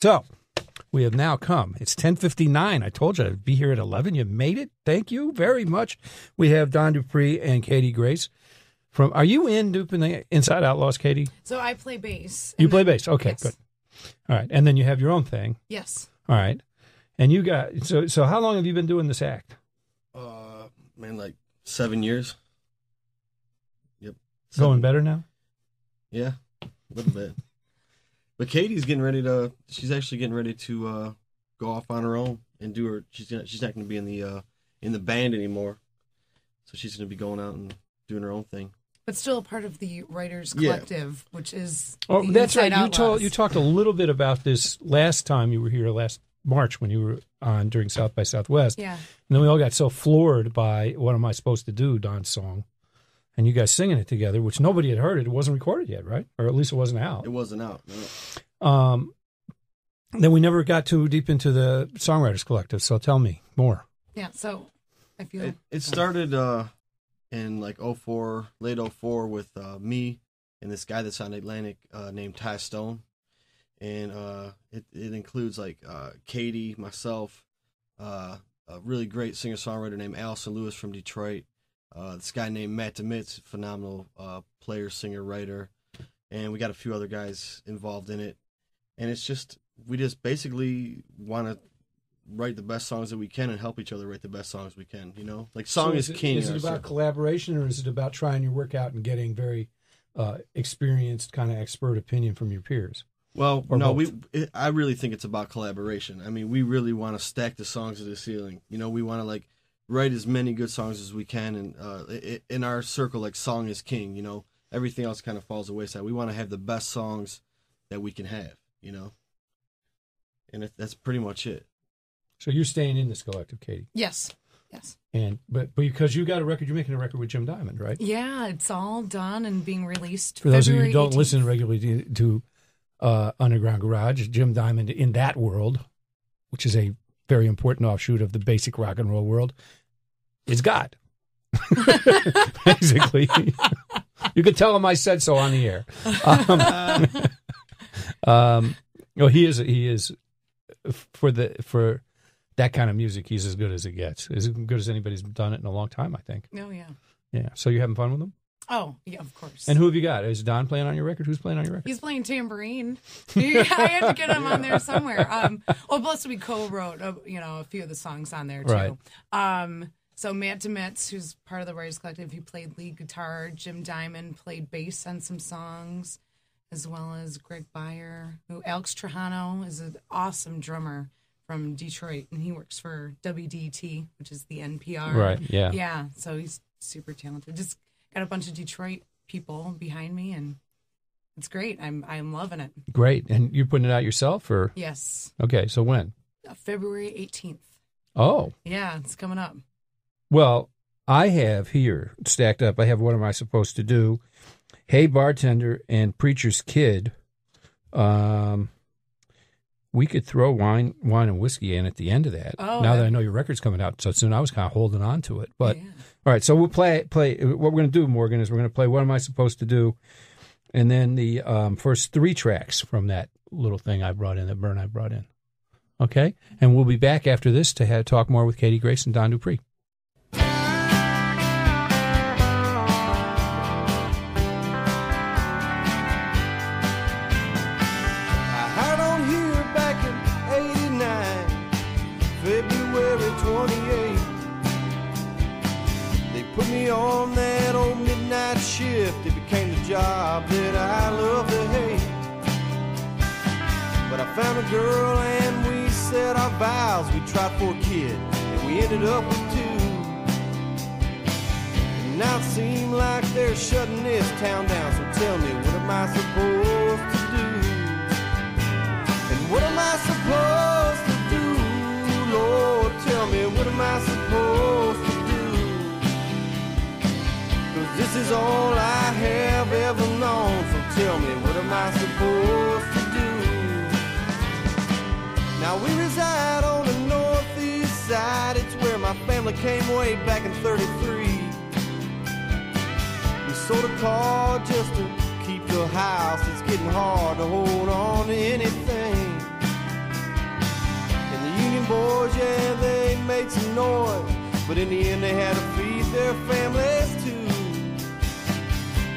So we have now come. It's 10:59. I told you I'd be here at 11. You made it. Thank you very much. We have Don Duprie and Katie Grace. Are you in Doop and the Inside Outlaws, Katie? So I play bass. You play bass. Okay, yes. good. All right. And then you have your own thing. Yes. All right. And you got, so how long have you been doing this act? Man, like 7 years. Yep. Going better now? Yeah, a little bit. But Katie's she's actually getting ready to go off on her own and do her, she's not going to be in the band anymore. So she's going to be going out and doing her own thing. But still a part of the Writers Collective, which is that's right. Outlaws. You talked a little bit about this last time you were here, last March when you were on during South by Southwest. Yeah. And then we all got so floored by What Am I Supposed to Do, Don's song. And you guys singing it together, which nobody had heard it. It wasn't recorded yet, right? Or at least it wasn't out. It wasn't out, no. Then we never got too deep into the Songwriters Collective, so tell me more. Yeah, so I feel... It started in like 04, late 04 with me and this guy that's on Atlantic named Ty Stone. And it includes like Katie, myself, a really great singer-songwriter named Allison Lewis from Detroit, this guy named Matt DeMitz, phenomenal player, singer, writer, and we got a few other guys involved in it. And we just basically want to write the best songs that we can and help each other write the best songs we can, you know? Like, song is king. Is it about collaboration, or is it about trying your work out and getting very experienced, kind of expert opinion from your peers? Well, no, I really think it's about collaboration. I mean, we really want to stack the songs to the ceiling. You know, we want to, like, write as many good songs as we can. And in our circle, like, song is king, you know? Everything else kind of falls away. So we want to have the best songs that we can have, you know? And that's pretty much it. So you're staying in this collective, Katie? Yes. But because you got a record, you're making a record with Jim Diamond, right? Yeah, it's all done and being released. For those of you February who don't 18th. listen regularly to Underground Garage, Jim Diamond in that world, which is a very important offshoot of the basic rock and roll world, is God. Basically. You could tell him I said so on the air. He is for that kind of music, he's as good as it gets. As good as anybody's done it in a long time, I think. Oh, yeah. Yeah. So you're having fun with him? Oh, yeah, of course. And who have you got? Is Don playing on your record? Who's playing on your record? He's playing tambourine. I had to get him on there somewhere. Plus we co-wrote, a few of the songs on there, too. Right. So Matt DeMitz, who's part of the Writers Collective, he played lead guitar. Jim Diamond played bass on some songs, as well as Greg Beyer, who Alex Trajano is an awesome drummer from Detroit, and he works for WDT, which is the NPR. Right, yeah. Yeah, so he's super talented. Just got a bunch of Detroit people behind me, and it's great. I'm loving it. Great. And you're putting it out yourself, or? Yes. Okay, so when? February 18th. Oh. Yeah, it's coming up. Well, I have here stacked up, I have What Am I Supposed to Do? Hey Bartender and Preacher's Kid. We could throw wine and whiskey in at the end of that. Oh, now that I know your record's coming out so soon, I was kind of holding on to it. But yeah. All right, so we'll play. What we're going to do, Morgan, is we're going to play What Am I Supposed to Do? And then the first three tracks from that little thing I brought in, that burn I brought in. Okay? And we'll be back after this to talk more with Katie Grace and Don Duprie. On that old midnight shift, it became the job that I love to hate. But I found a girl and we said our vows. We tried for a kid and we ended up with two. And now it seems like they're shutting this town down. So tell me, what am I supposed to do? And what am I supposed to do? Lord, tell me, what am I supposed to do? This is all I have ever known, so tell me, what am I supposed to do? Now we reside on the northeast side, it's where my family came way back in 33. We sold a car just to keep the house, it's getting hard to hold on to anything. in the end they had to feed their families too.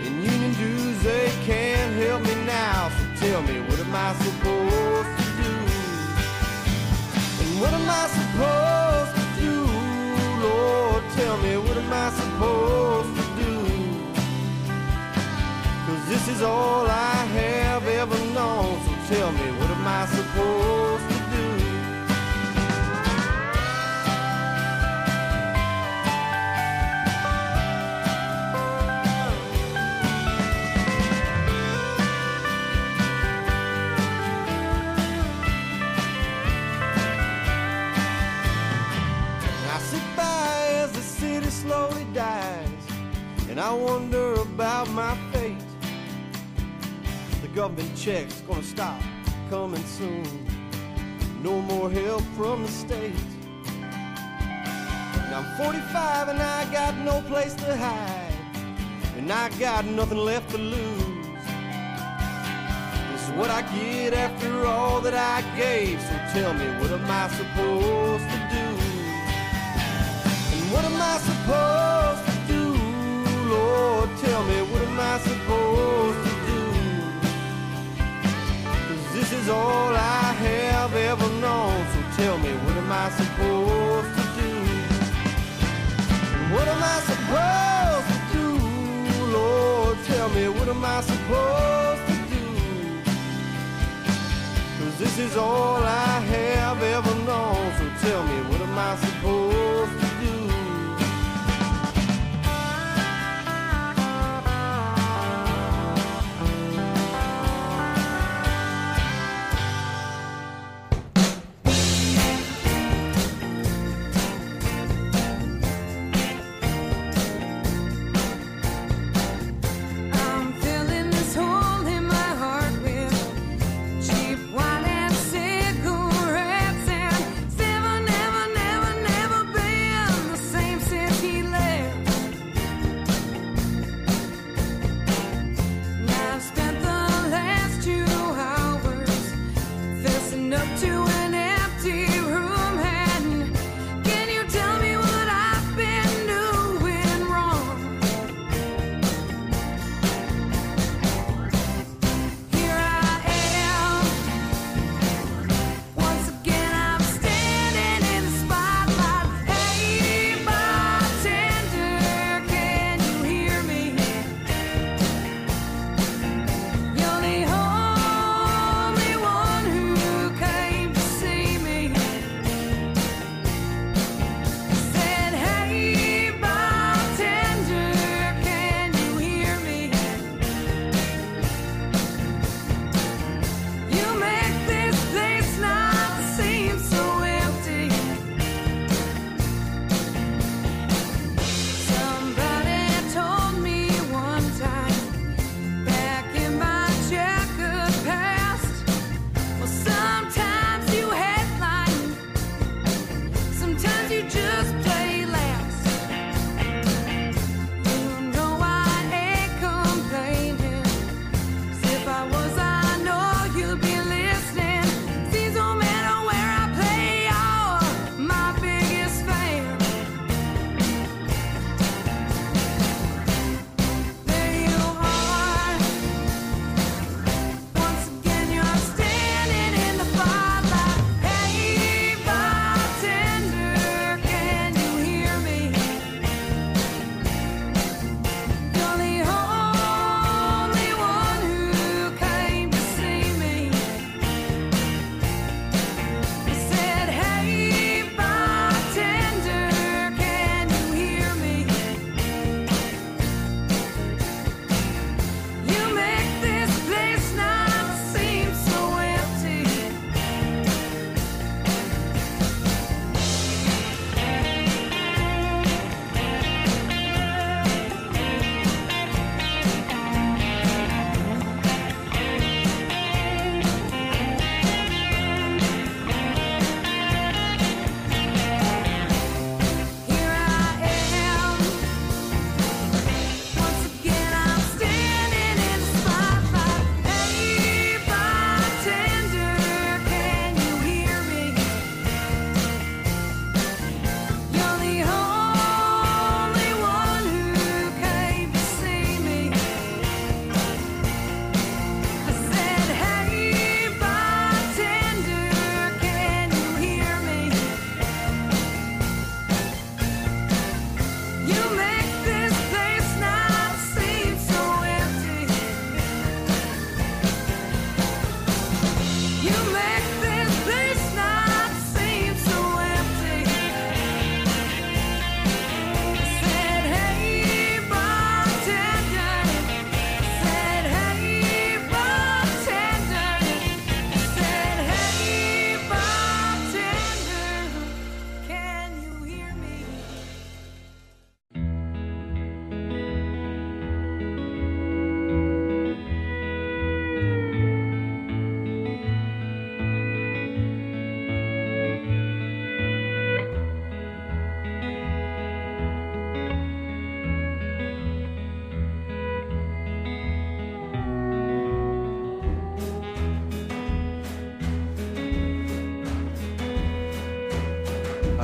And union dues, they can't help me now. So tell me, what am I supposed to do? And what am I supposed to do? Lord, tell me, what am I supposed to do? 'Cause this is all I have ever known. So tell me, what am I supposed to do? Slowly dies, and I wonder about my fate. The government check's gonna stop coming soon. No more help from the state. And I'm 45 and I got no place to hide, and I got nothing left to lose. This is what I get after all that I gave. So tell me, what am I supposed to do? What am I supposed to do? Lord, tell me, what am I supposed to do? 'Cause this is all I have ever known. So tell me, what am I supposed to do? What am I supposed to do? Lord, tell me, what am I supposed to do? 'Cause this is all I have ever known. So tell me, what am I supposed to do? See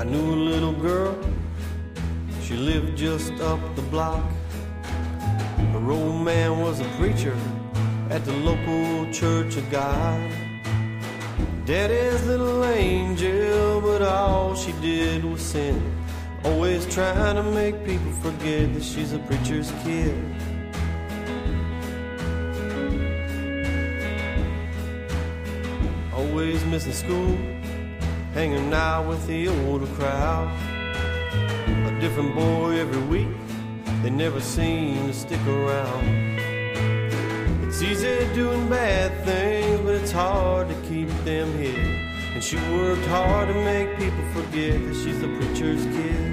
I knew a little girl, she lived just up the block. Her old man was a preacher at the local Church of God. Daddy's little angel, but all she did was sin. Always trying to make people forget that she's a preacher's kid. Always missing school, hanging out with the older crowd. A different boy every week, they never seem to stick around. It's easy doing bad things, but it's hard to keep them hid. And she worked hard to make people forget that she's the preacher's kid.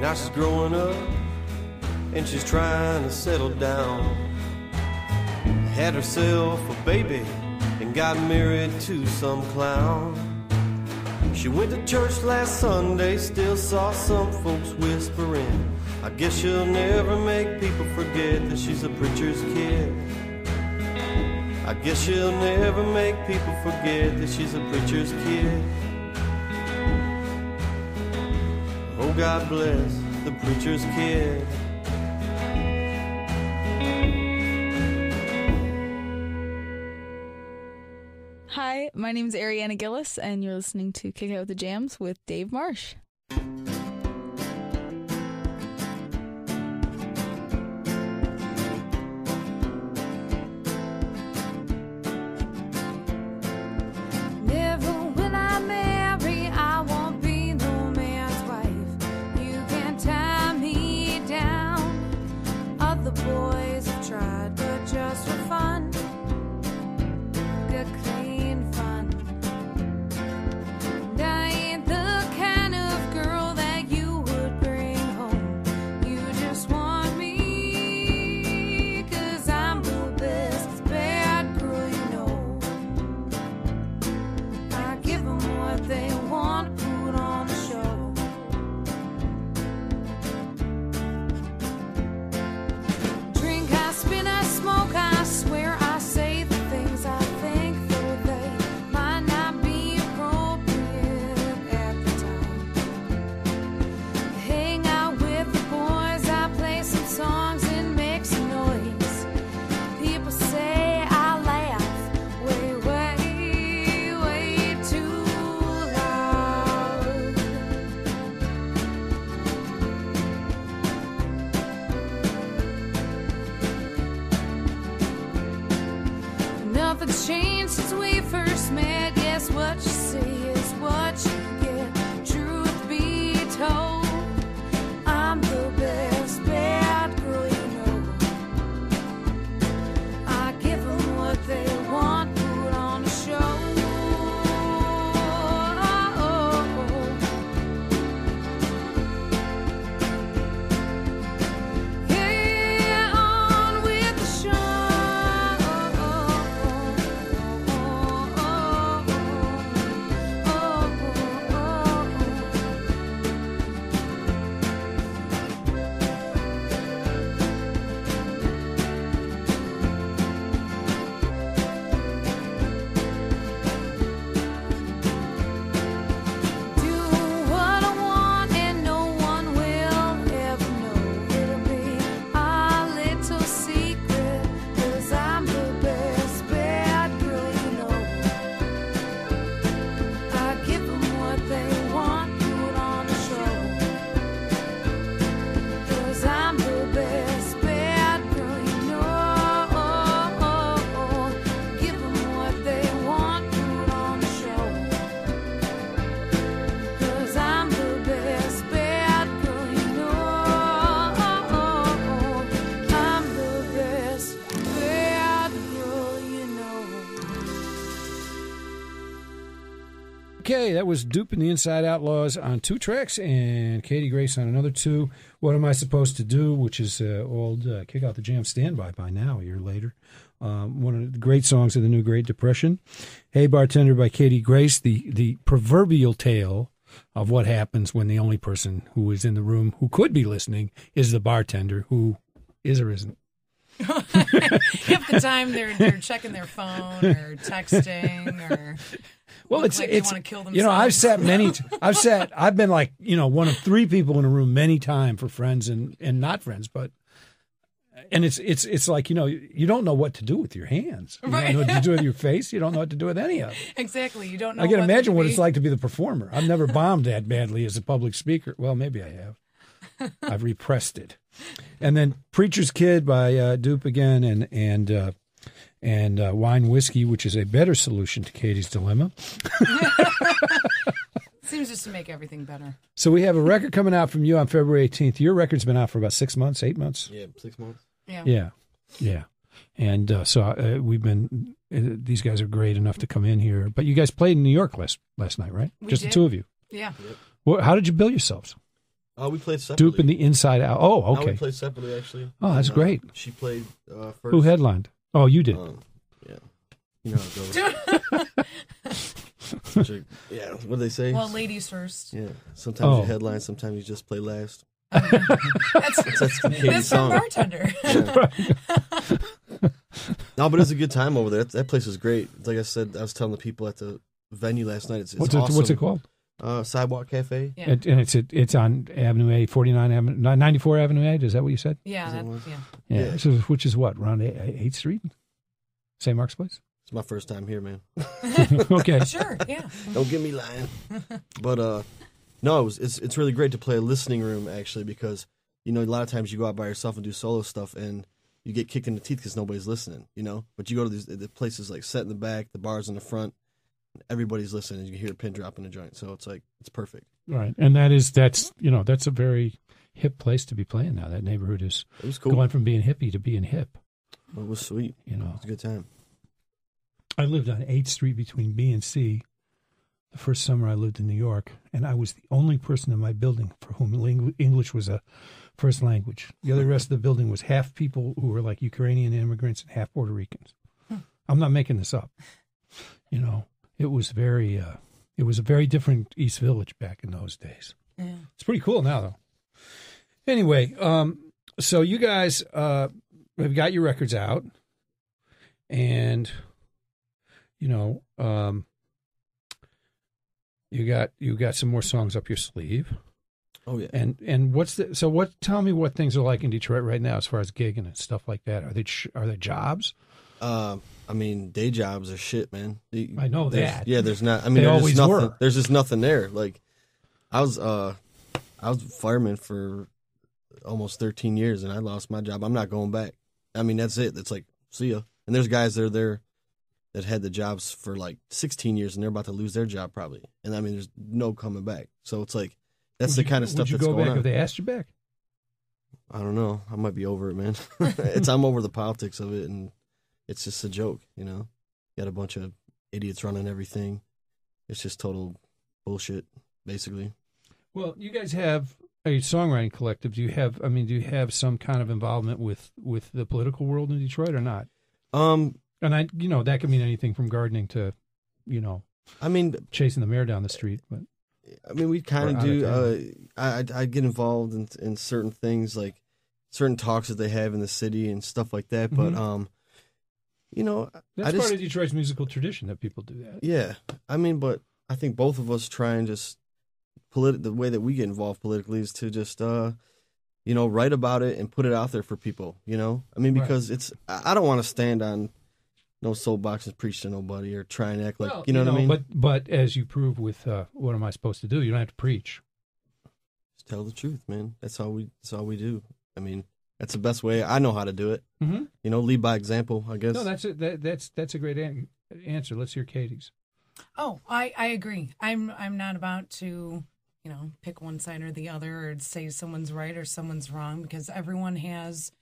Now she's growing up and she's trying to settle down. Had herself a baby and got married to some clown. She went to church last Sunday, still saw some folks whispering. I guess she'll never make people forget that she's a preacher's kid. I guess she'll never make people forget that she's a preacher's kid. Oh, God bless the preacher's kid. Hi, my name is Ariana Gillis, and you're listening to Kick It With the Jams with Dave Marsh. Nothing's changed since we first met. Guess what you see is what you get. Truth be told, I'm the best bad girl you know. I give them what they want, put on a show. Yeah, on with the show. Okay, that was Doop and the Inside Outlaws on 2 tracks, and Katie Grace on another 2. What Am I Supposed to Do, which is old Kick Out the Jam standby by now, a year later. One of the great songs of the New Great Depression. Hey Bartender by Katie Grace, the proverbial tale of what happens when the only person who is in the room who could be listening is the bartender, who is or isn't. Half the time they're checking their phone or texting or well, they want to kill themselves. You know, I've been like, you know, one of 3 people in a room many times for friends and not friends, but and it's like, you know, you don't know what to do with your hands. You don't know what to do with your face. You don't know what to do with any of it. Exactly. You don't know. I can imagine what it's like to be the performer. I've never bombed that badly as a public speaker. Well, maybe I have. I've repressed it. And then Preacher's Kid by Doop again, and Wine Whiskey, which is a better solution to Katie's dilemma. Seems just to make everything better. So we have a record coming out from you on February 18th. Your record's been out for about 6 months, 8 months? Yeah, 6 months. Yeah. And so we've been, these guys are great enough to come in here. But you guys played in New York last night, right? Just did. The 2 of you. Yeah. Yep. Well, how did you bill yourselves? We played separately. Doop and the Inside Out. Oh, No, okay. we played separately, actually. Oh, that's great. She played first. Who headlined? Oh, you did. Yeah. You know how it goes. Yeah, what do they say? Well, ladies first. Yeah. Sometimes you headline, sometimes you just play last. That's Katie's song. bartender. Yeah. No, but it's a good time over there. That place is great. Like I said, I was telling the people at the venue last night. It's awesome. What's it called? Sidewalk Cafe. Yeah. And it's on Avenue A, 94 Avenue A. Is that what you said? Yeah. Yeah. So, which is what, around 8th Street? St. Mark's Place? It's my first time here, man. Okay. Sure. Yeah. Don't get me lying. But no, it's really great to play a listening room, actually, because you know a lot of times you go out by yourself and do solo stuff and you get kicked in the teeth because nobody's listening, you know. But you go to the places like Set in the back, the bars in the front. Everybody's listening. You can hear a pin drop in a joint, so it's like it's perfect. Right, and that's a very hip place to be playing now. That neighborhood is going from being hippie to being hip. Well, it was sweet. You know, it was a good time. I lived on 8th Street between B and C. The first summer I lived in New York, and I was the only person in my building for whom English was a first language. The other rest of the building was half people who were like Ukrainian immigrants and half Puerto Ricans. I'm not making this up. You know. It was it was a very different East Village back in those days. Yeah. It's pretty cool now, though. Anyway, so you guys have got your records out, and you know, you got some more songs up your sleeve. Oh yeah. And tell me what things are like in Detroit right now as far as gigging and stuff like that. Are they jobs? I mean, day jobs are shit, man. I know that. Yeah, there's not. I mean, there's just nothing there. Like, I was a fireman for almost 13 years, and I lost my job. I'm not going back. I mean, that's it. It's like, see ya. And there's guys that are there that had the jobs for like 16 years, and they're about to lose their job probably. And I mean, there's no coming back. So it's like that's the kind of stuff that's going on. Would you go back if they asked you back? I don't know. I might be over it, man. I'm over the politics of it, and it's just a joke, you know. You got a bunch of idiots running everything. It's just total bullshit, basically. Well, you guys have a songwriting collective. Do you have some kind of involvement with the political world in Detroit or not? And that could mean anything from gardening to, chasing the mayor down the street. But I mean, we kind of do. I get involved in certain things, like certain talks that they have in the city and stuff like that. But that's part of Detroit's musical tradition that people do that. Yeah, I mean, but I think both of us try and just the way that we get involved politically is to just write about it and put it out there for people. You know, I mean, because I don't want to stand on no soapbox and preach to nobody or try and act like what I mean. But as you prove with What Am I Supposed to Do? You don't have to preach. Just tell the truth, man. That's all we do. I mean, that's the best way I know how to do it. Mm-hmm. Lead by example, I guess. No, that's a great answer. Let's hear Katie's. Oh, I agree. I'm not about to pick one side or the other or say someone's right or someone's wrong, because everyone has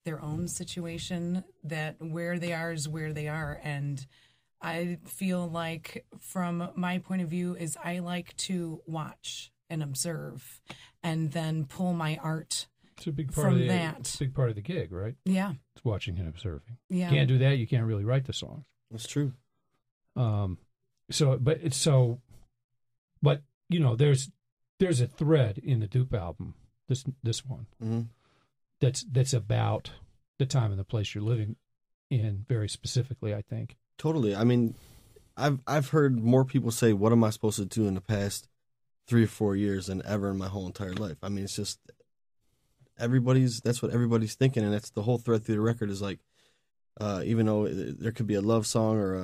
their own situation, that where they are is where they are. And I feel like from my point of view is I like to watch and observe and then pull my art It's a big part from of the, that. It's a big part of the gig, right? Yeah. It's watching and observing. Yeah. Can't do that, you can't really write the songs. That's true. But you know, there's a thread in the Doop album, this one, Mm-hmm. that's about the time and the place you're living in very specifically, I think. Totally. I mean, I've heard more people say, "What am I supposed to do?" in the past 3 or 4 years than ever in my whole entire life. I mean, it's just that's what everybody's thinking, and that's the whole thread through the record is like, even though there could be a love song or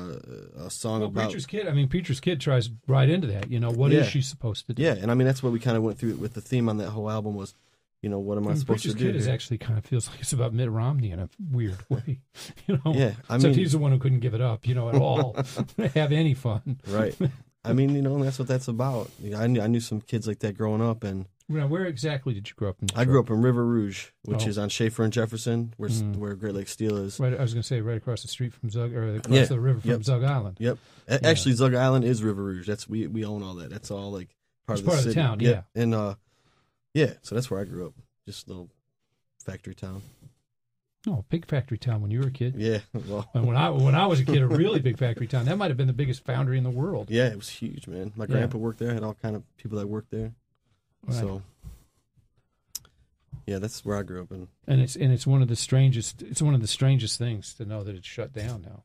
a song about Preacher's Kid tries right into that. You know, what is she supposed to do? Yeah, and I mean that's what we kind of went through with the theme on that whole album was, you know, what am I supposed to do? Preacher's Kid is actually kind of feels like it's about Mitt Romney in a weird way. You know, yeah, except he's the one who couldn't give it up. You know, at all, have any fun. Right. I mean, you know, and that's what that's about. You know, I knew some kids like that growing up, and Now, where exactly did you grow up in Detroit? I grew up in River Rouge, which is on Schaefer and Jefferson, where Great Lake Steel is. Right, I was going to say right across the street from Zug, or across the river from Zug Island. Yep. Actually, Zug Island is River Rouge. That's we own all that. That's all like part of the city. Town. Yeah. And so that's where I grew up. Just a little factory town. No, big factory town when you were a kid. Yeah. Well, and when I was a kid, a really big factory town. That might have been the biggest foundry in the world. Yeah, it was huge, man. My grandpa worked there. Had all kind of people that worked there. Right. So, yeah, that's where I grew up. And it's one of the strangest. It's one of the strangest things to know that it's shut down now.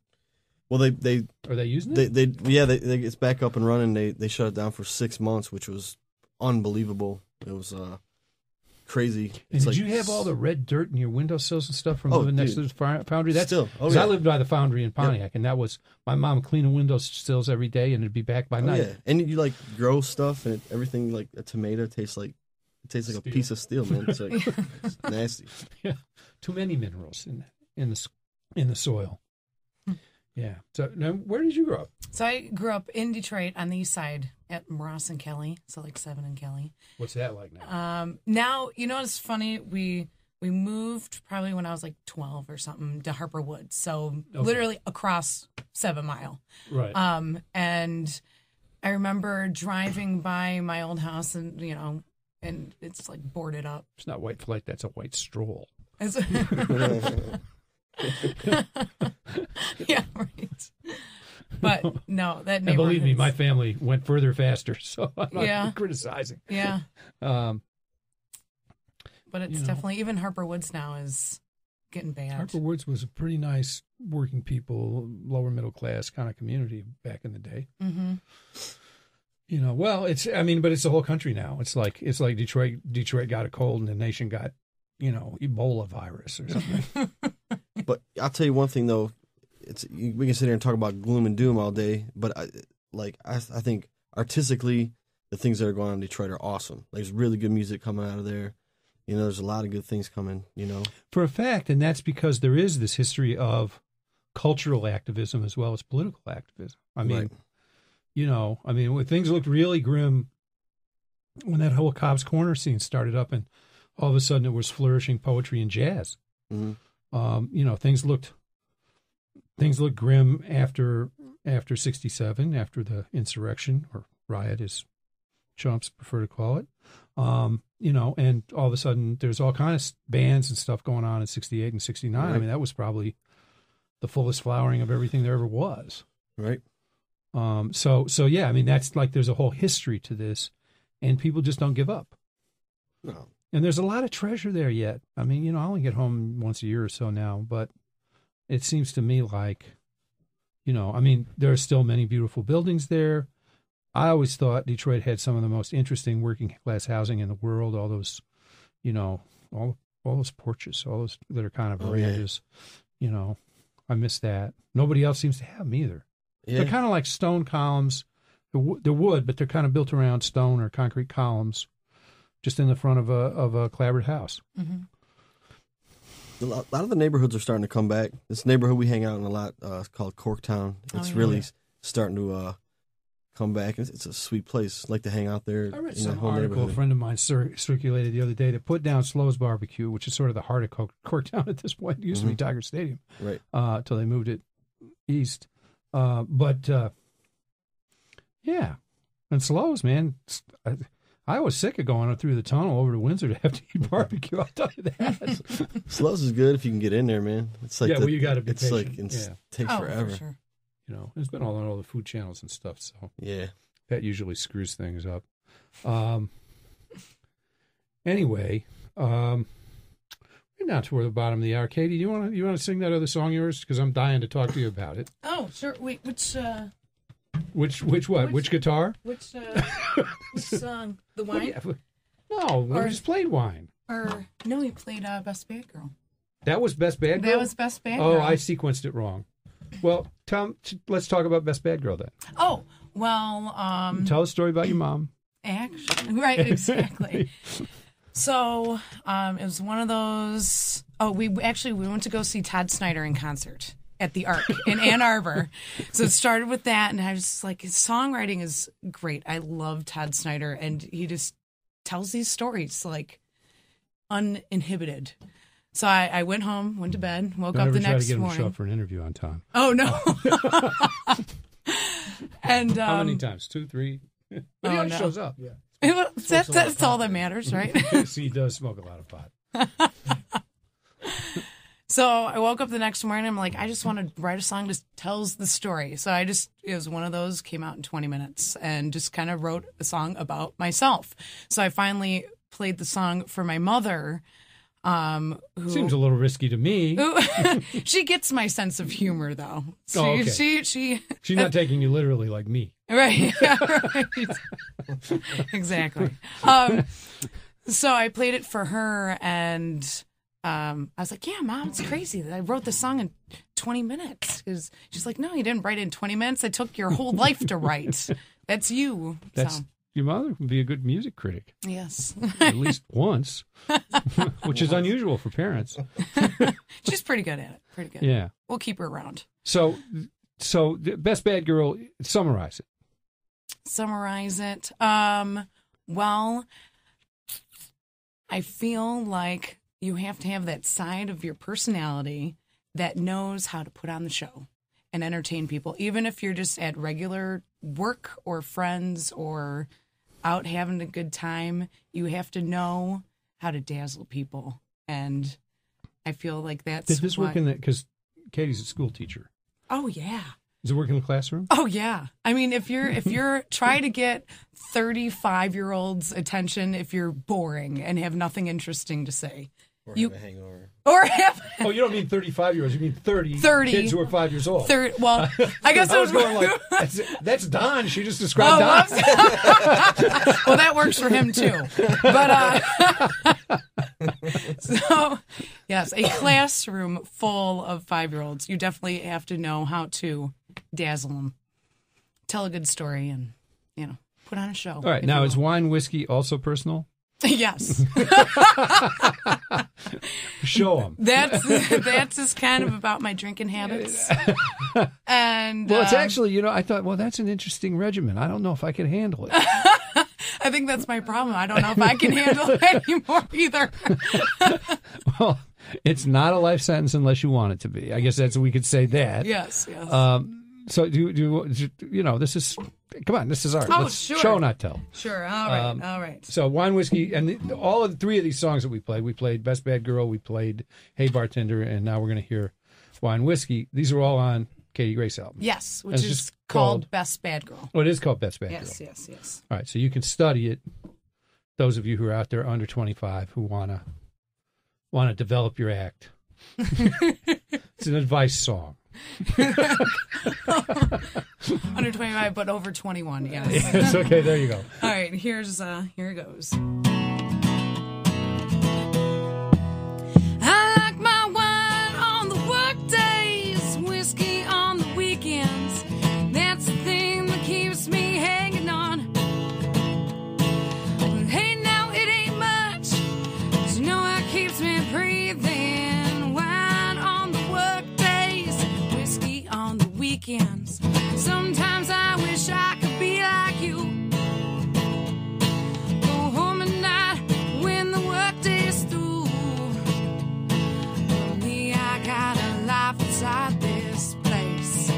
Well, they are they using it? They it's back up and running. They shut it down for 6 months, which was unbelievable. It was crazy. And did you have all the red dirt in your windowsills and stuff from living next to the foundry? That's still. I lived by the foundry in Pontiac, and that was my mom cleaning windowsills every day, and it'd be back by night. Yeah, and you like grow stuff, and everything like a tomato tastes like a piece of steel, man. It's like it's nasty. Yeah, too many minerals in the soil. Yeah. So now, where did you grow up? So I grew up in Detroit on the east side at Ross and Kelly, so like 7 and Kelly. What's that like now? Now, you know, it's funny. We moved probably when I was like 12 or something to Harper Woods, so literally across 7 Mile. Right. And I remember driving by my old house, and you know, and it's like boarded up. It's not white flight. That's a white stroll. Yeah, right. But no, that neighborhood. And believe me, my family went further faster, so I'm not criticizing. Yeah. But it's definitely, even Harper Woods now is getting bad. Harper Woods was a pretty nice working people, lower middle class kind of community back in the day. Mm-hmm. You know, well, but it's the whole country now. It's like Detroit got a cold and the nation got, Ebola virus or something. But I'll tell you one thing though, we can sit here and talk about gloom and doom all day, but I think artistically the things that are going on in Detroit are awesome. There's really good music coming out of there. You know, there's a lot of good things coming, For a fact, and that's because there is this history of cultural activism as well as political activism. I mean, right. When things looked really grim when that whole Cobb's Corner scene started up, and all of a sudden it was flourishing poetry and jazz. Mm-hmm. Things looked grim after 67, after the insurrection or riot, as chumps prefer to call it. And all of a sudden there's all kinds of bands and stuff going on in 68 and 69. Right. I mean, that was probably the fullest flowering of everything there ever was. Right. So yeah, that's like, there's a whole history to this, and people just don't give up. No. And there's a lot of treasure there yet. I only get home once a year or so now, but it seems to me like, there are still many beautiful buildings there. I always thought Detroit had some of the most interesting working class housing in the world. All those, all those porches, all those that are kind of verandas. Yeah. I miss that. Nobody else seems to have them either. Yeah. They're kind of like stone columns. They're wood, but they're kind of built around stone or concrete columns, just in the front of a clapboard house. Mm-hmm. A lot of the neighborhoods are starting to come back. This neighborhood we hang out in a lot is called Corktown. It's really starting to come back. It's a sweet place. I like to hang out there. I read some article a friend of mine circulated the other day that put down Slow's Barbecue, which is sort of the heart of Corktown at this point. It used to be Tiger Stadium, right? Till they moved it east. Yeah. And Slows, man. I was sick of going through the tunnel over to Windsor to have to eat barbecue. I'll tell you that. Slows is good if you can get in there, man. It's like you got to be it's patient. like takes forever. For sure. You know, it's been all on all the food channels and stuff. So Yeah. that usually screws things up. Anyway, we're now toward the bottom of the hour. Katie, you want to sing that other song of yours? Because I'm dying to talk to you about it. Oh, sure. Wait, which what? Which guitar? which song? The Wine? No, we just played Wine. Or no, we played Best Bad Girl. That was Best Bad Girl? That was Best Bad Girl. Oh, I sequenced it wrong. Well, Tom, let's talk about Best Bad Girl then. Oh, well, Tell a story about your mom. Actually, right, exactly. So, it was one of those. Oh, we went to go see Todd Snyder in concert at the Arc in Ann Arbor. So it started with that, and I was just like, his songwriting is great. I love Todd Snyder, and he just tells these stories like uninhibited. So I went home, went to bed, woke up the next morning. Don't ever try to get him to show up for an interview on time. Oh no! And how many times? 2, 3? But he always shows up. Yeah. That's all that matters, right? So he does smoke a lot of pot. So I woke up the next morning. I'm like, I just want to write a song that tells the story. So it was one of those, came out in 20 minutes and just kind of wrote a song about myself. So I finally played the song for my mother. Who seems a little risky to me. She gets my sense of humor, though. She's not taking you literally like me, right? Yeah, right. Exactly. So I played it for her, and I was like, "Yeah, Mom, it's crazy that I wrote the song in 20 minutes." Because she's like, "No, you didn't write it in 20 minutes. It took your whole life to write. That's you." Your mother would be a good music critic. Yes. At least once, which is unusual for parents. She's pretty good at it. Pretty good. Yeah. We'll keep her around. So Best Bad Girl, summarize it. Summarize it. Well, I feel like you have to have that side of your personality that knows how to put on the show and entertain people, even if you're just at regular work or friends or out having a good time. You have to know how to dazzle people, and I feel like that's. Did this work in that? Because Katie's a school teacher. Oh yeah. Does it work in the classroom? Oh yeah. I mean, if you're trying to get 35-year-olds' attention, if you're boring and have nothing interesting to say, or have a hangover. Oh, you don't mean 35-year-olds. You mean 30 kids who are 5 years old. Well, I guess I was going like, that's Don. She just described Don. Well, that works for him too. But so, yes, a classroom full of 5-year-olds. You definitely have to know how to dazzle them, tell a good story, and put on a show. All right, now is wine, whiskey also personal? Yes. Show them. That's just kind of about my drinking habits. And it's actually, I thought, well, that's an interesting regimen. I don't know if I can handle it. I think that's my problem. I don't know if I can handle it anymore either. Well, it's not a life sentence unless you want it to be. I guess we could say that. Yes. So this is, come on, this is art. Oh, Let's sure. Show, not tell. Sure. All right. So wine, whiskey, and all of the 3 of these songs that we played Best Bad Girl, we played Hey Bartender, and now we're going to hear Wine, Whiskey. These are all on Katie Grace album. Yes, which is called Best Bad Girl. Oh, it is called Best Bad Girl. Yes. All right, so you can study it. Those of you who are out there under 25 who want to develop your act. It's an advice song. Under 25, but over 21. Yes. It's okay. There you go. All right. Here it goes. I like my wine on the work days, whiskey on the weekends. That's the thing that keeps me hanging on. But hey, now it ain't much, 'cause you know it keeps me breathing. Wine on the work days, whiskey on the weekends. Sometimes I wish I could be like you. Go home at night when the workday is through. For me, I got a life inside this place.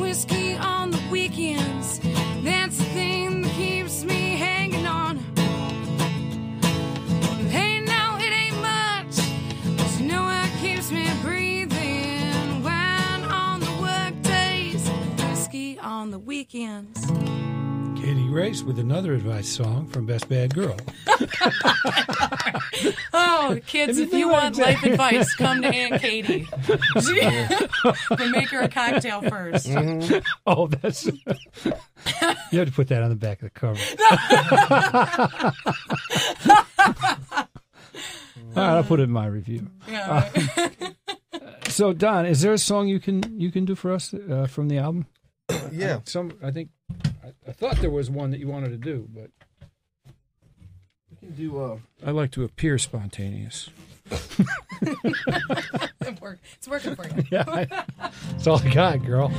whiskey on the weekends. That's the thing that keeps me hanging on. Hey, no, it ain't much, but you know what keeps me breathing? Wine on the work days, whiskey on the weekends. Katie Grace with another advice song from Best Bad Girl. Oh, kids, if you want life advice, come to Aunt Katie. But make her a cocktail first. Mm-hmm. Oh, that's... You have to put that on the back of the cover. All right, I'll put it in my review. Yeah, right. So, Don, is there a song you can do for us from the album? Yeah. I thought there was one that you wanted to do, but We can do. I like to appear spontaneous. It's working for you. Yeah, that's all I got, girl.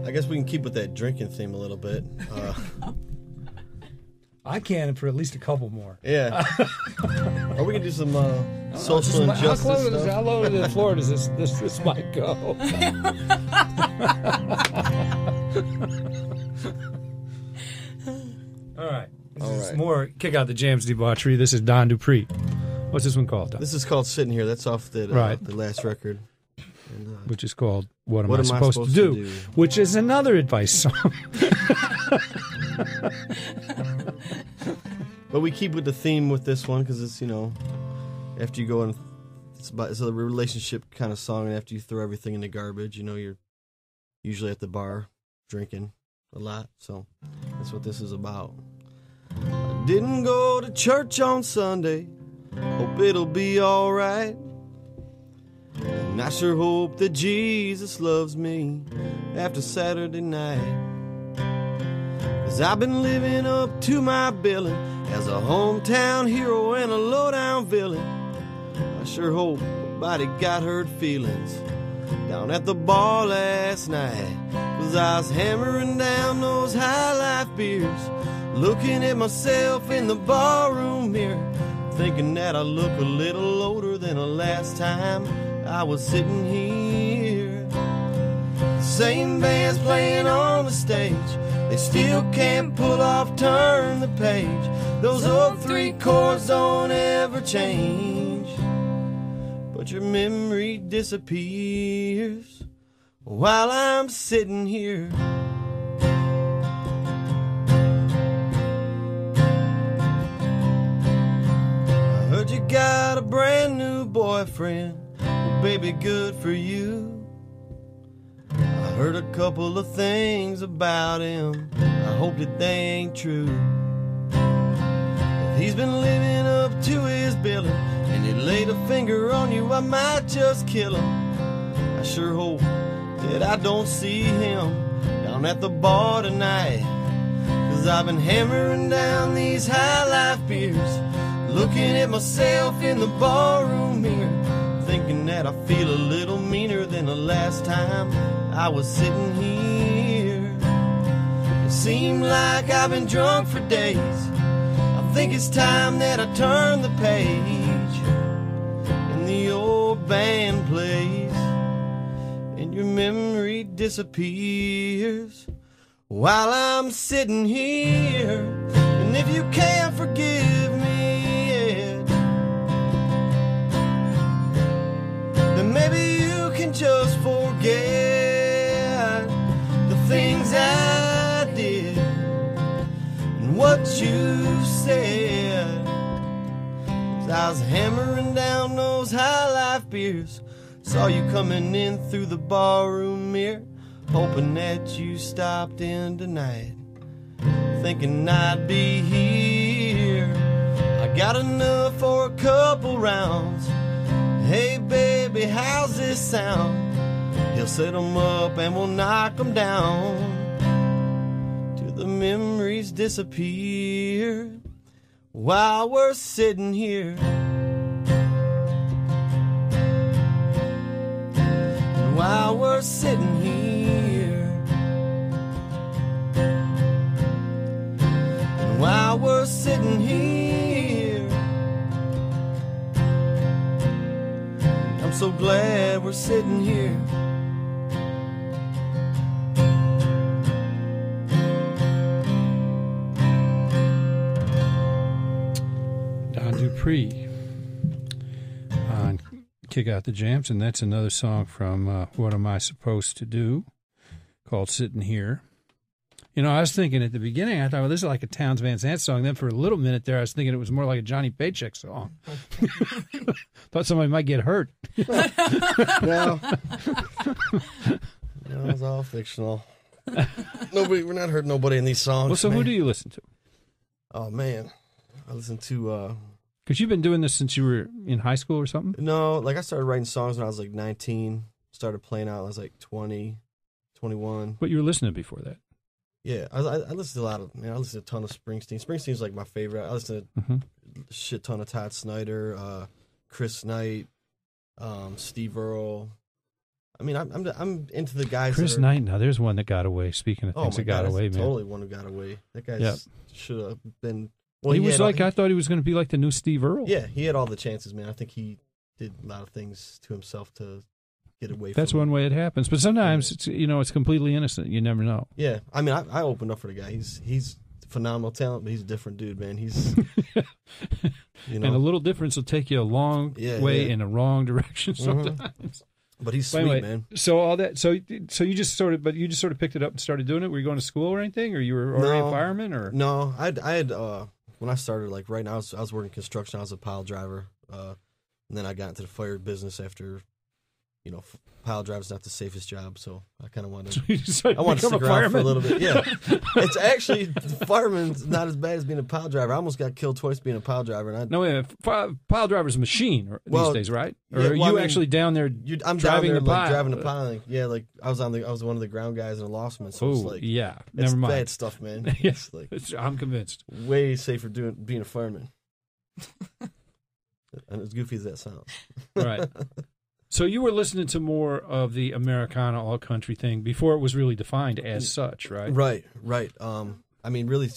I guess we can keep with that drinking theme a little bit. I can for at least a couple more. Yeah. Or we can do some social injustice stuff. How low to the floor does this might go? All right. This is more Kick Out the Jams debauchery. This is Don Duprie. What's this one called, Don? This is called Sitting Here. That's off the last record. And, which is called What Am I Supposed to Do? Which is another advice song. But we keep with the theme with this one because it's, after you go and it's a relationship kind of song, and after you throw everything in the garbage, you're usually at the bar drinking a lot. So that's what this is about. I didn't go to church on Sunday. Hope it'll be all right. And I sure hope that Jesus loves me after Saturday night. 'Cause I've been living up to my billing as a hometown hero and a lowdown villain. I sure hope nobody got hurt feelings down at the bar last night. 'Cause I was hammering down those high life beers, looking at myself in the barroom mirror, thinking that I look a little older than the last time I was sitting here. The same band's playing on the stage, they still can't pull off Turn the Page. Those old 3 chords don't ever change, but your memory disappears while I'm sitting here. I heard you got a brand new boyfriend. Well, baby, good for you. I heard a couple of things about him. I hope that they ain't true. If he's been living up to his billing and he laid a finger on you, I might just kill him. I sure hope that I don't see him down at the bar tonight. 'Cause I've been hammering down these high life beers, looking at myself in the barroom mirror, thinking that I feel a little meaner than the last time I was sitting here. It seemed like I've been drunk for days. I think it's time that I turn the page, and the old band plays, and your memory disappears while I'm sitting here. And if you can't forgive me yet, then maybe you can just forget the things I did and what you said. 'Cause I was hammering down those high life beers, saw you coming in through the barroom mirror, hoping that you stopped in tonight, thinking I'd be here. I got enough for a couple rounds. Hey baby, how's this sound? He'll set 'em up and we'll knock 'em down till the memories disappear while we're sitting here. And while we're sitting here, and while we're sitting here, I'm so glad we're we're sitting here. Don Duprie on Kick Out the Jams, and that's another song from What Am I Supposed to Do, called Sitting Here. You know, I was thinking at the beginning, I thought, well, this is like a Townes Van Zandt song. Then for a little minute there, I was thinking it was more like a Johnny Paycheck song. Thought somebody might get hurt. No, it's all fictional. We're not hurting nobody in these songs. Well, so man. who do you listen to? Oh man, I listen to. Because you've been doing this since you were in high school or something? No, like I started writing songs when I was like 19. Started playing out when I was like 20, 21. What you were listening to before that? Yeah, I listen to a lot of, I listen to a ton of Springsteen. Springsteen's like my favorite. I listen to a shit ton of Todd Snider, Chris Knight, Steve Earle. I mean, I'm into the guys. Chris Knight. Now, there's one that got away. Speaking of things that got away, man. Totally one who got away. That guy should have been. Well, he was like, I thought he was going to be like the new Steve Earle. Yeah, he had all the chances, man. I think he did a lot of things to himself to get away from That's one way it happens. But sometimes, it's completely innocent. You never know. Yeah. I mean, I opened up for the guy. He's phenomenal talent, but he's a different dude, man. He's, And a little difference will take you a long way in a wrong direction sometimes. But he's sweet, man. So all that, so you just sort of picked it up and started doing it. Were you going to school or anything, or you were already a fireman, or no? I had when I started, like right now, I was working construction. I was a pile driver, and then I got into the fire business after. Pile driver's not the safest job, so I kind of wanted to stick around for a little bit. Yeah, it's actually fireman's not as bad as being a pile driver. I almost got killed twice being a pile driver. Pile driver's a machine these days, right? Or are you actually down there? I'm driving down there, the pile. driving the piling. Yeah, like I was one of the ground guys in a Lostman. So it's like, never mind. Bad stuff, man. Yes, like, I'm convinced. Way safer being a fireman. And as goofy as that sounds, right. So you were listening to more of the Americana all-country thing before it was really defined as such, right? Right. I mean, really,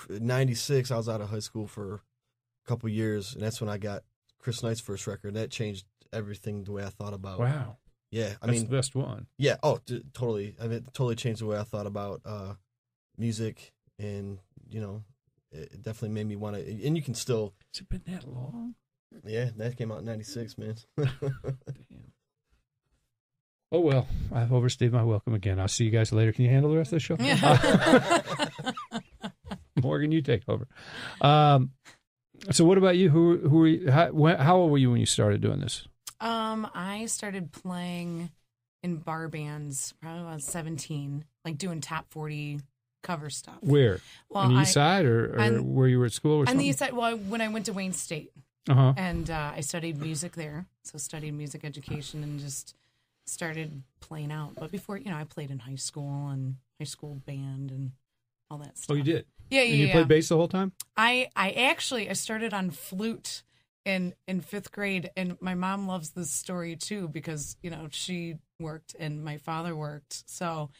96, I was out of high school for a couple years, and that's when I got Chris Knight's first record. That changed everything the way I thought about. Wow. Yeah, That's the best one. Yeah, totally. I mean, it totally changed the way I thought about music, and, it definitely made me want to, and you can still... Has it been that long? Yeah, that came out in 96, man. Damn. Oh, well, I've overstayed my welcome again. I'll see you guys later. Can you handle the rest of the show? Yeah. Morgan, you take over. So what about you? Who were you, how old were you when you started doing this? I started playing in bar bands probably when I was 17, like doing top 40 cover stuff. Where? On the east side or where you were at school or something? On the east side, well, when I went to Wayne State. Uh-huh. And I studied music there. So studied music education and just started playing out. But before, I played in high school and high school band and all that stuff. Oh, you did? Yeah. And you played bass the whole time? I started on flute in 5th grade, and my mom loves this story too because, she worked and my father worked. So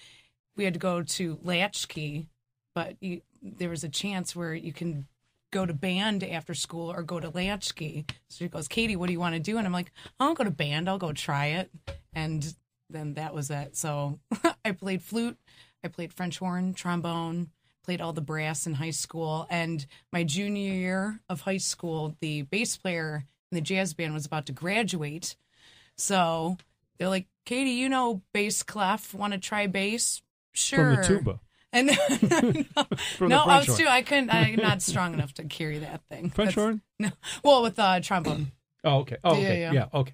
we had to go to latchkey, but there was a chance where you can go to band after school or go to latchkey. So she goes, Katie, what do you want to do? And I'm like, I'll go to band. I'll go try it. And then that was it. So I played flute. I played French horn, trombone, played all the brass in high school. And my junior year of high school, the bass player in the jazz band was about to graduate. So they're like, Katie, bass clef, want to try bass? Sure. From the tuba. And no, I'm not strong enough to carry that thing. French horn? No, well, with trombone. Oh, okay. Oh, okay. Yeah, okay.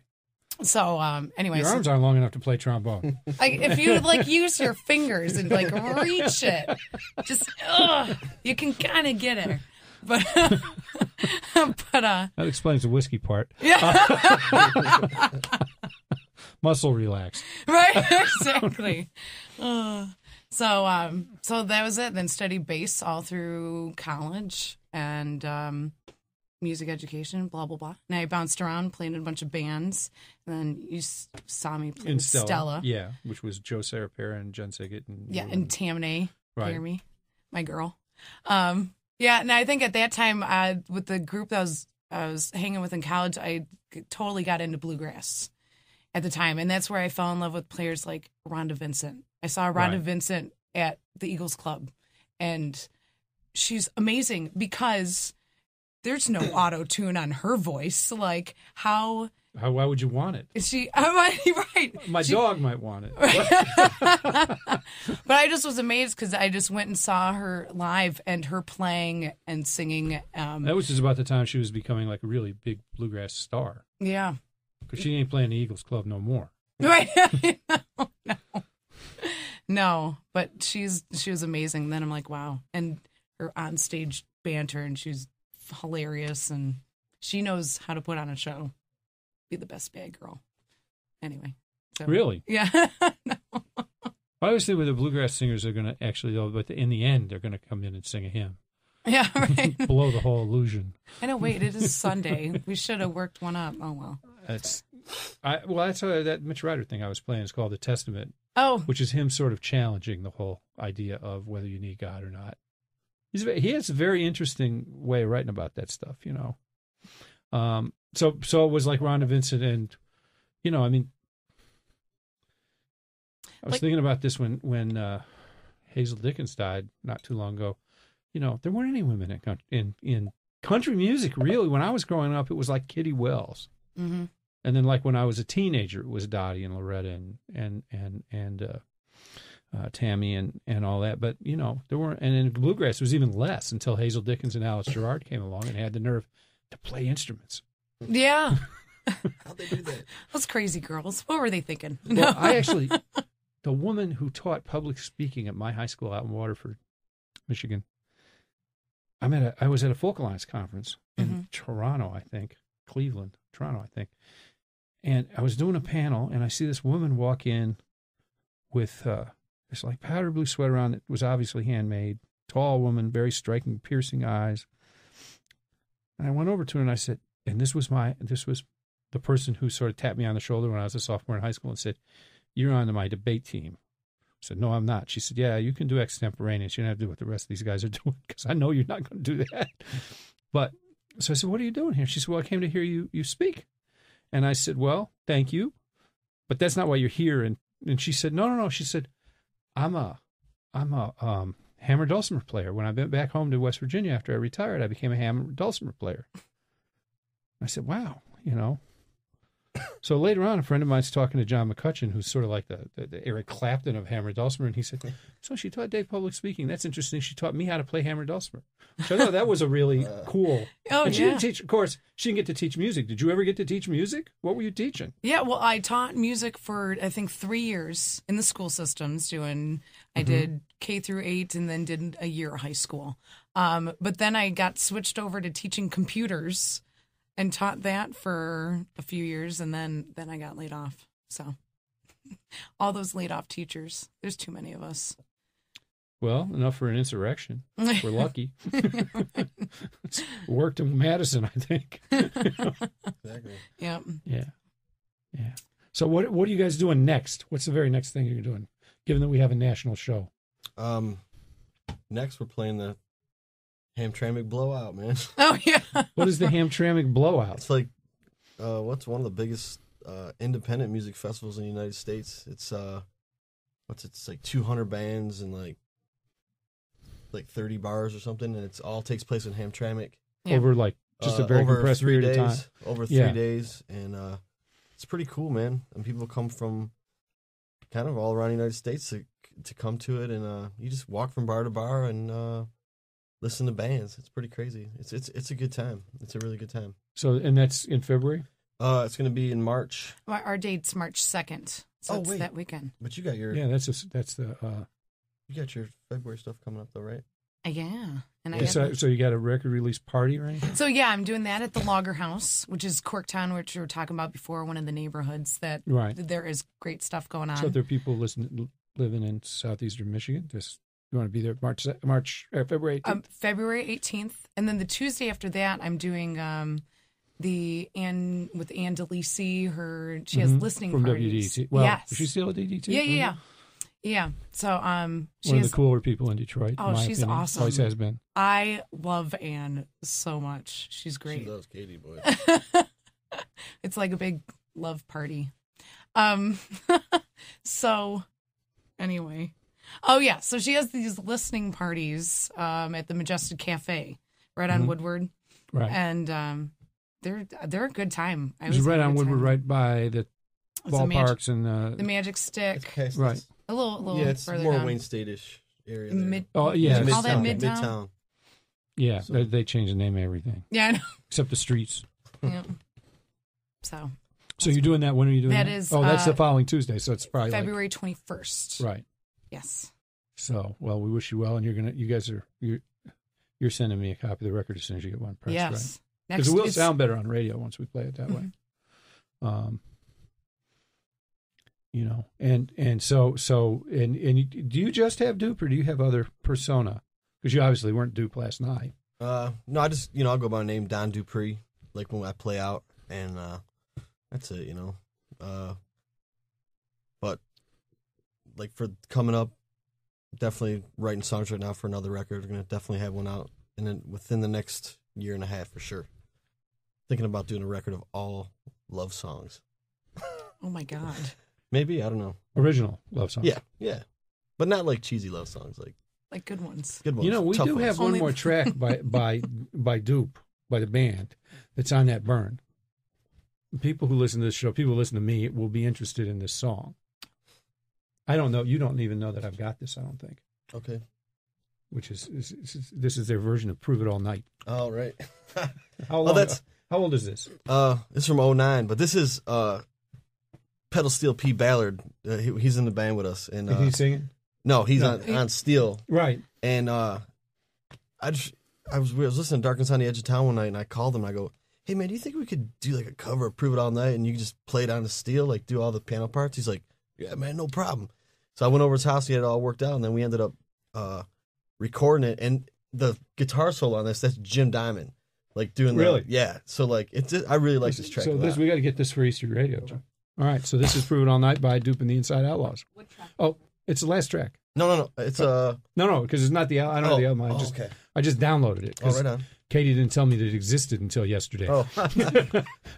So, anyway, your arms aren't long enough to play trombone. If you use your fingers and reach it, just you can kind of get it. But that explains the whiskey part. Yeah. Muscle relax. Right. Exactly. So that was it. Then studied bass all through college and music education, blah, blah, blah. And I bounced around, played in a bunch of bands. And then you saw me play in Stella. Yeah, which was Joe Sarapera and Jen Siggett. And Tamnay, right. my girl. And I think at that time with the group that I was hanging with in college, I totally got into bluegrass. at the time. And that's where I fell in love with players like Rhonda Vincent. I saw Rhonda Vincent at the Eagles Club, and she's amazing because there's no auto-tune on her voice. Like, why would you want it? Right. My dog might want it. But I just was amazed because I just went and saw her live, and her playing and singing. That was just about the time she was becoming like a really big bluegrass star. Yeah. Because she ain't playing the Eagles Club no more. Right. No, but she was amazing. Then I'm like, wow. And her onstage banter, and she's hilarious, and she knows how to put on a show. Be the best bad girl. Anyway. So, really? Yeah. No. I always think with the bluegrass singers, they're going to actually, but in the end, they're going to come in and sing a hymn. Yeah, right. Blow the whole illusion. I know. Wait, it is Sunday. We should have worked one up. Oh well. That's that Mitch Ryder thing I was playing is called The Testament. Oh, which is him sort of challenging the whole idea of whether you need God or not. He has a very interesting way of writing about that stuff, you know. So it was like Rhonda Vincent, and you know, I mean, I was thinking about this when Hazel Dickens died not too long ago. You know, there weren't any women in country music really. When I was growing up, it was like Kitty Wells, and then like when I was a teenager, it was Dottie and Loretta and Tammy and all that. But you know, there weren't, and in bluegrass, it was even less until Hazel Dickens and Alice Gerrard came along and had the nerve to play instruments. Yeah. How'd they do that? Those crazy girls. What were they thinking? Well, the woman who taught public speaking at my high school out in Waterford, Michigan, I was at a Folk Alliance conference in Toronto, I think. And I was doing a panel, and I see this woman walk in with this like powder blue sweater on that was obviously handmade, tall woman, very striking, piercing eyes. And I went over to her and I said, and this was the person who sort of tapped me on the shoulder when I was a sophomore in high school and said, "You're on my debate team." I said, "No, I'm not." She said, "Yeah, you can do extemporaneous. You don't have to do what the rest of these guys are doing because I know you're not going to do that." But so I said, "What are you doing here?" She said, "Well, I came to hear you speak." And I said, "Well, thank you, but that's not why you're here." And she said, "No." She said, I'm a hammer dulcimer player. When I went back home to West Virginia after I retired, I became a hammer dulcimer player." I said, "Wow, you know." So later on, a friend of mine's talking to John McCutcheon, who's sort of like the Eric Clapton of hammer dulcimer, and he said, "So she taught Dave public speaking. That's interesting. She taught me how to play hammer dulcimer." So I thought that was a really cool. Oh, and she didn't teach, of course, she didn't get to teach music. Did you ever get to teach music? What were you teaching? Yeah, well, I taught music for, I think, 3 years in the school systems I did K through 8 and then did a year of high school. But then I got switched over to teaching computers and taught that for a few years, and then I got laid off. So all those laid off teachers, there's too many of us. Well, enough for an insurrection. We're lucky. Worked in Madison, I think. Exactly. Yeah. Yeah. So what are you guys doing next? What's the very next thing you're doing, given that we have a national show? Next, we're playing the Hamtramck Blowout, man. Oh, yeah. What is the Hamtramck Blowout? It's like, what's one of the biggest independent music festivals in the United States. It's it's like 200 bands and like 30 bars or something, and it's all takes place in Hamtramck. Yeah. Over like just a very compressed period of time. Over 3 days, and it's pretty cool, man. And people come from kind of all around the United States to come to it, and you just walk from bar to bar and listen to bands. It's pretty crazy. It's a good time. It's a really good time. So, and that's in February? It's going to be in March. Our date's March 2nd. So it's that weekend. But you got your you got your February stuff coming up though, right? Yeah. And so you got a record release party or anything? So yeah, I'm doing that at the Logger House, which is Corktown, which we were talking about before, one of the neighborhoods that there is great stuff going on. So if there are people living in southeastern Michigan, you want to be there February 18th? February 18th. And then the Tuesday after that, I'm doing with Ann DeLisi. She has listening from parties. WDT. Well, yes. Is she still at DDT? Yeah. So she one of the cooler people in Detroit. Oh, she's opinion. Awesome. Always has been. I love Ann so much. She's great. She loves Katie, boy. It's like a big love party. So anyway. Oh yeah. So she has these listening parties at the Majestic Cafe right on Woodward. Right. And they're a good time. It's right on Woodward, right by the It's a ballparks and the Magic Stick. right. A little Yeah, it's further more down. Wayne State-ish area. There. Yeah, Would you call that Midtown. Midtown? Yeah, So- they changed the name of everything Yeah, I know. except the streets. Yeah. So So you're doing that? When are you doing that? That is, that's the following Tuesday, so it's probably February 21st. right. Yes. So, well, we wish you well, and you're sending me a copy of the record as soon as you get one pressed, right? Yes. Because it will sound better on radio once we play it that way. You know, and so do you just have Doop, or do you have other persona? Because you obviously weren't Doop last night. No, I just I'll go by the name Don Duprie, like when I play out, and that's it, But like for coming up, definitely writing songs right now for another record. We're gonna definitely have one out, and then within the next year and a half for sure. Thinking about doing a record of all love songs. Oh my God. Maybe, I don't know. Original love song. Yeah, but not like cheesy love songs, like Good ones. good ones. You know, we tough do ones. have one Only- more track by Doop, by the band, that's on that burn. People who listen to this show, people who listen to me, will be interested in this song. I don't know. You don't even know that I've got this, I don't think. Okay. Which this is their version of Prove It All Night. All right. How old is this? It's from 2009, but this is Pedal Steel P. Ballard. He's in the band with us, and Is he singing? no, he's on steel. Right. And I was listening to Darkness on the Edge of Town one night, and I called him. And I go, "Hey man, do you think we could do like a cover of Prove It All Night, and you can just play it on the steel, like do all the piano parts?" He's like, "Yeah man, no problem." So I went over to his house. He had it all worked out, and then we ended up recording it. And the guitar solo on that's Jim Diamond, like doing Really? yeah. So like I really like this track. So a lot. we got to get this for Easter Radio. All right. So this is Prove It All Night by Doop and the Inside Outlaws. What track? Oh, it's the last track. No. It's No, because it's not the I don't know the album. okay. I just downloaded it. Oh, right on. Katie didn't tell me that it existed until yesterday. Oh,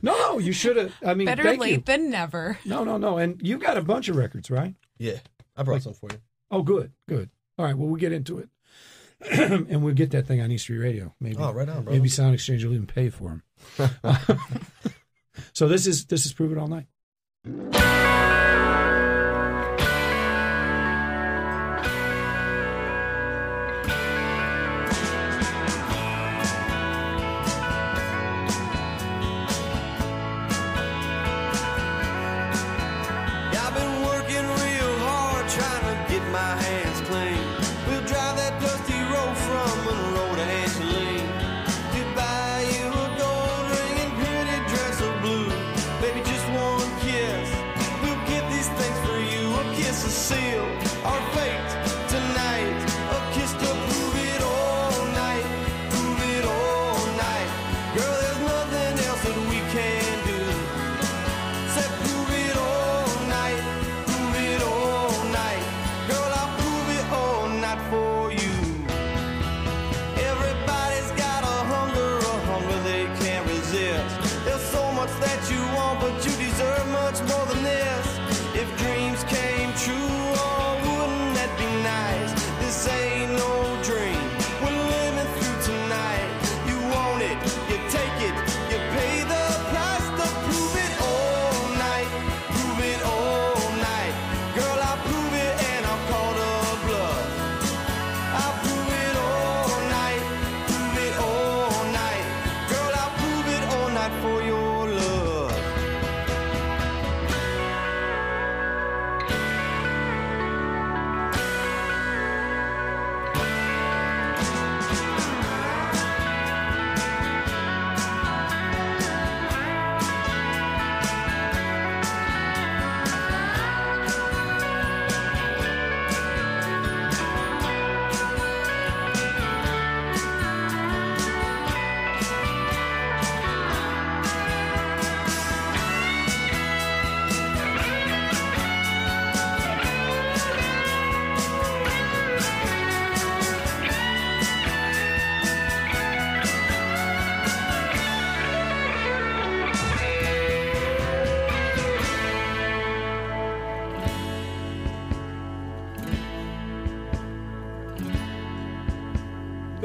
No, you should have. I mean, Better thank late you. than never. No. And you got a bunch of records, right? yeah. I brought some for you. Oh, good. All right. Well, we'll get into it. And we'll get that thing on East Street Radio. Maybe. Oh, right on, bro. Maybe Sound Exchange will even pay for them. So this is Prove It All Night. I've been working real hard trying to get my hands clean. We'll drive that dusty road from Monroe to Angeline. To buy you a gold ring and pretty dress of blue. Baby, just one kiss.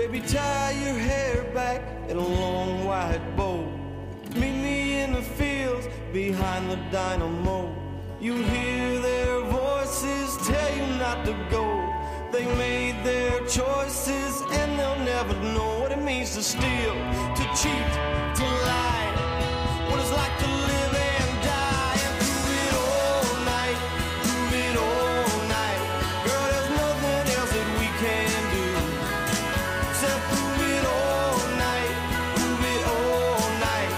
Baby, tie your hair back in a long white bow. Meet me in the fields behind the dynamo. You hear their voices tell you not to go. They made their choices and they'll never know what it means to steal, to cheat, to lie, what it's like to live and die. And prove it all night, prove it all night. Girl, there's nothing else that we can do except prove it all night, prove it all night.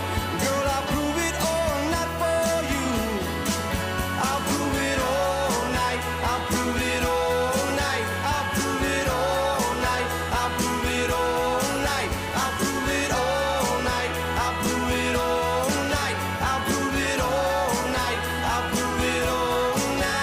Girl, I'll prove it all night for you. I'll prove it all night, I'll prove it all night. I'll prove it all night, I'll prove it all night. I'll prove it all night, I'll prove it all night. I'll prove it all night, I'll prove it all night.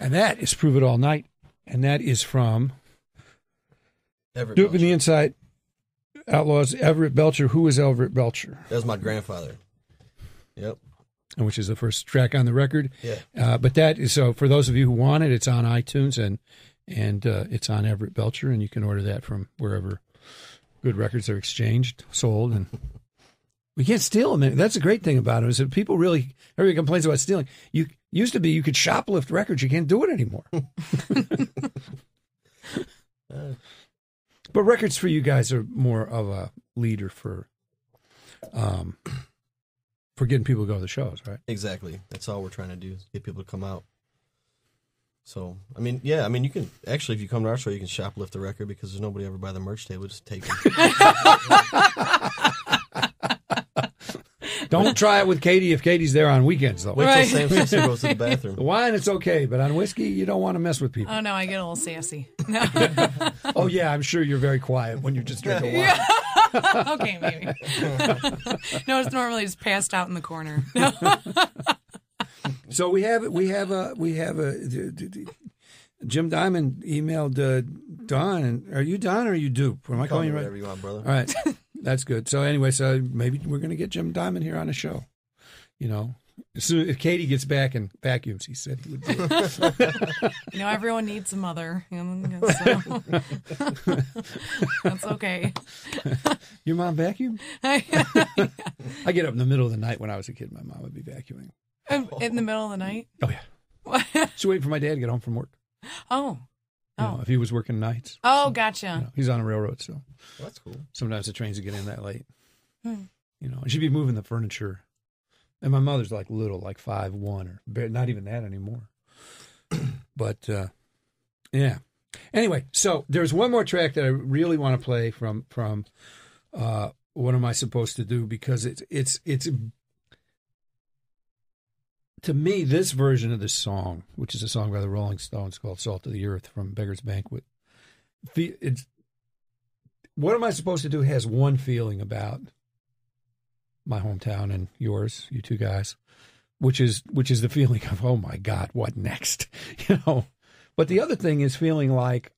And that is Prove It All Night. And that is from Everett Doop and the Belcher. Inside Outlaws, Everett Belcher. Who is Everett Belcher? That was my grandfather. Yep. And which is the first track on the record. Yeah. But that is, so for those of you who want it, it's on iTunes and it's on Everett Belcher, and you can order that from wherever good records are exchanged, sold, and we can't steal them. That's the great thing about them, is that people really, everybody complains about stealing. You used to be, you could shoplift records. You can't do it anymore. But records for you guys are more of a leader for getting people to go to the shows, right? Exactly. That's all we're trying to do, is get people to come out. So, I mean, yeah, I mean, you can, actually, if you come to our show, you can shoplift the record because there's nobody ever by the merch table. Just take it. Don't try it with Katie if Katie's there on weekends, though. Wait Right. till Sam's sister goes to the The bathroom. wine, it's okay, but on whiskey, you don't want to mess with people. Oh no, I get a little sassy. No. Oh, yeah, I'm sure you're very quiet when you're just drinking wine. Okay, maybe. No, it's normally just passed out in the corner. No. So we have Jim Diamond emailed Don. And are you Don or are you Dupe? Am I Call calling me you right? whatever you want, brother. All right, that's good. So anyway, so maybe we're going to get Jim Diamond here on the show. You know, as soon if Katie gets back and vacuums, he said he would do it. You know, everyone needs a mother. So. That's okay. Your mom vacuum? I get up in the middle of the night when I was a kid. My mom would be vacuuming. In the middle of the night? Oh yeah. She's waiting for my dad to get home from work. Oh. You know, if he was working nights. Oh, gotcha. You know, he's on a railroad, so Well, that's cool. sometimes the trains would get in that late. You know, and she'd be moving the furniture. And my mother's like little, like 5'1", or not even that anymore. But yeah. Anyway, so there's one more track that I really want to play from What Am I Supposed to Do? Because it's to me, this version of this song, which is a song by the Rolling Stones called "Salt of the Earth" from Beggar's Banquet. It's What Am I Supposed to Do has one feeling about my hometown and yours, you two guys, which is the feeling of, oh my God, what next? You know. But the other thing is feeling like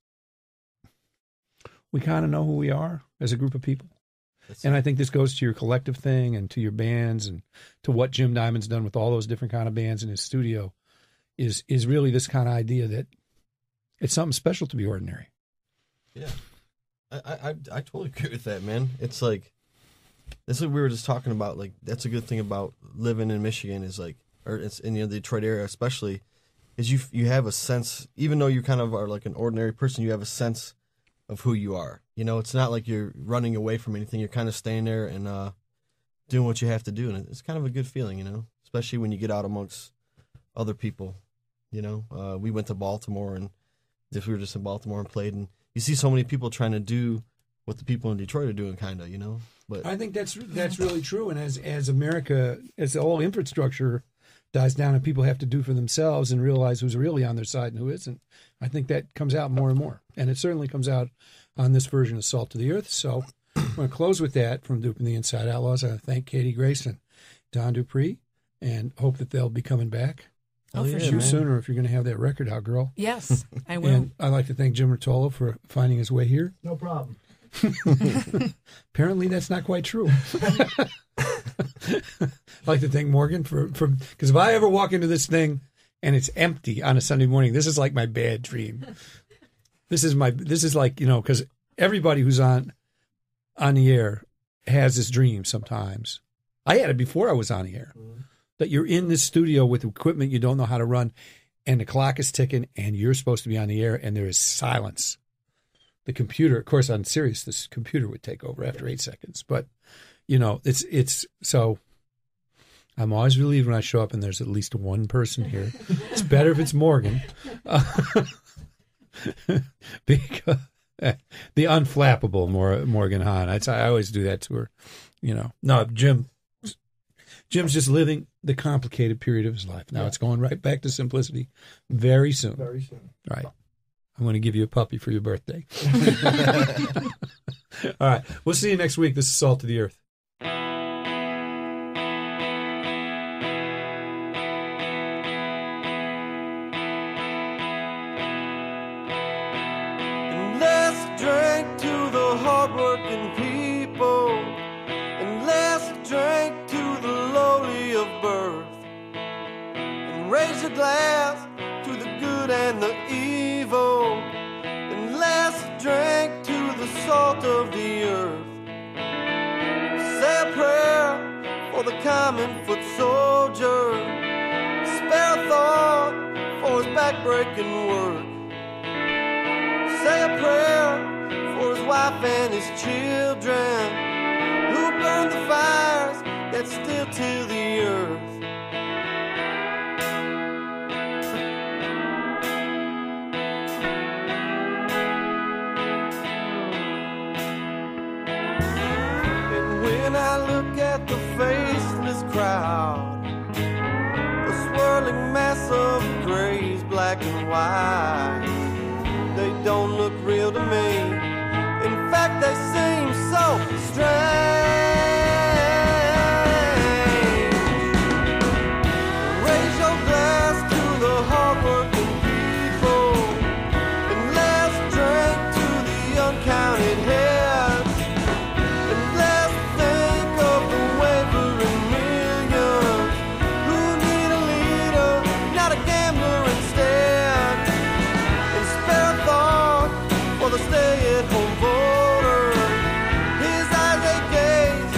we kind of know who we are as a group of people. And I think this goes to your collective thing and to your bands and to what Jim Diamond's done with all those different kind of bands in his studio is really this kind of idea that it's something special to be ordinary. Yeah. I totally agree with that, man. It's like, that's what we were just talking about. Like, that's a good thing about living in Michigan is like, or it's in the Detroit area especially, is you have a sense, even though you kind of are like an ordinary person, you have a sense of who you are. You know, it's not like you're running away from anything. You're kind of staying there and doing what you have to do. And it's kind of a good feeling, you know, especially when you get out amongst other people. You know, we went to Baltimore, and if we were just in Baltimore and played, and you see so many people trying to do what the people in Detroit are doing, kind of, you know. But I think that's really true. And as America, as the whole infrastructure dies down and people have to do for themselves and realize who's really on their side and who isn't, I think that comes out more and more. And it certainly comes out on this version of Salt to the Earth. So going to close with that from Doop and the Inside Outlaws. I want to thank Katie Grace and Don Duprie, and hope that they'll be coming back. Oh, for You sure. sooner if you're going to have that record out, girl. Yes, I will. And I'd like to thank Jim Rotolo for finding his way here. No problem. Apparently, that's not quite true. I'd like to thank Morgan for because if I ever walk into this thing and it's empty on a Sunday morning, this is like my bad dream. This is like, because everybody who's on the air has this dream sometimes. I had it before I was on the air. That you're in this studio with equipment you don't know how to run, and the clock is ticking, and you're supposed to be on the air, and there is silence. The computer, of course, on Sirius, this computer would take over after 8 seconds. But, it's so I'm always relieved when I show up and there's at least one person here. It's better if it's Morgan. Because the unflappable Morgan Hahn. I always do that to her. No, Jim's just living the complicated period of his life. Now it's going right back to simplicity very soon. Very soon. Right. I'm going to give you a puppy for your birthday. All right. We'll see you next week. This is Salt of the Earth. And let's drink to the hardworking people, and let's drink to the lowly of birth, and raise your glass to the good and the evil, and let's drink to the salt of the earth. Say a prayer for the common foot soldier, spare a thought for his backbreaking work. Say a prayer for his wife and his children, who burned the fires that still till the earth. When I look at the faceless crowd, a swirling mass of grays, black and white, they don't look real to me. In fact, they seem so strange. Raise your glass to the hardworking people, and let's drink to the uncounted heads. The stay-at-home voter, his eyes they gaze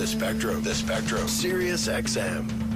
The Spectrum. Sirius XM.